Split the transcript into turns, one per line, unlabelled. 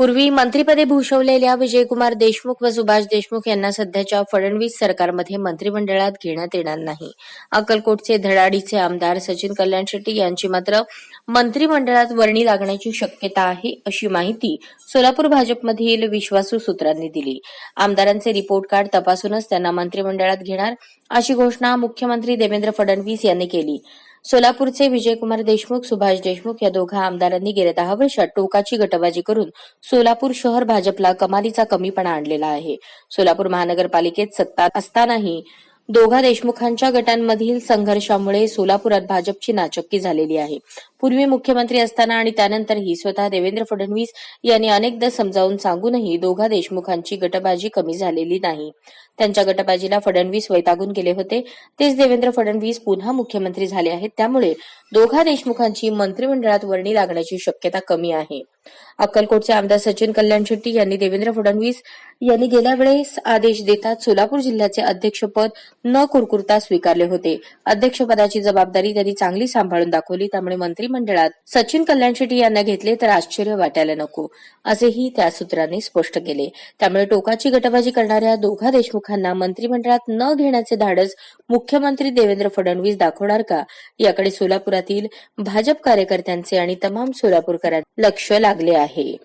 पूर्वी मंत्रिपदे भूषवलेल्या विजयकुमार देशमुख व सुभाष देशमुख यांना सध्याच्या फडणवीस सरकारमध्ये मंत्रिमंडळात घेण्यात येणार नाही. अक्कलकोटचे धडाडीचे आमदार सचिन कल्याण शेट्टी यांची मात्र मंत्रिमंडळात वर्णी लागण्याची शक्यता आहे, अशी माहिती सोलापूर भाजपमधील विश्वासू सूत्रांनी दिली. आमदारांचे रिपोर्ट कार्ड तपासूनच त्यांना मंत्रिमंडळात घेणार, अशी घोषणा मुख्यमंत्री देवेंद्र फडणवीस यांनी केली. सोलापूरचे विजयकुमार देशमुख, सुभाष देशमुख या दोघा आमदारांनी गेल्या 10 वर्षात टोकाची गटबाजी करून सोलापूर शहर भाजपला कमालीचा कमीपणा आणलेला आहे. सोलापूर महानगरपालिकेत सत्ता असतानाही दोघा देशमुखांच्या गटांमधील संघर्षामुळे सोलापुरात भाजपची नाचक्की झालेली आहे. पूर्वी मुख्यमंत्री असताना आणि त्यानंतरही स्वतः देवेंद्र फडणवीस यांनी अनेकदा समजावून सांगूनही दोघा देशमुखांची गटबाजी कमी झालेली नाही. त्यांच्या गटबाजीला फडणवीस वैतागून गेले होते. तेच देवेंद्र फडणवीस पुन्हा मुख्यमंत्री झाले आहेत. त्यामुळे दोघा देशमुखांची मंत्रिमंडळात वर्णी लागण्याची शक्यता कमी आहे. अक्कलकोटचे आमदार सचिन कल्याण शेट्टी यांनी देवेंद्र फडणवीस यांनी गेल्या वेळेस आदेश देताच सोलापूर जिल्ह्याचे अध्यक्षपद न कुरकुरता स्वीकारले होते. अध्यक्षपदाची जबाबदारी त्यांनी चांगली सांभाळून दाखवली. त्यामुळे मंत्रिमंडळात सचिन कल्याण शेट्टी यांना घेतले तर आश्चर्य वाटायला नको, असेही त्या सूत्रांनी स्पष्ट केले. त्यामुळे टोकाची गटबाजी करणाऱ्या दोघा देशमुखांना मंत्रिमंडळात न घेण्याचे धाडस मुख्यमंत्री देवेंद्र फडणवीस दाखवणार का, याकडे सोलापुरातील भाजप कार्यकर्त्यांचे आणि तमाम सोलापूरकरांचे लक्ष लागले आहे.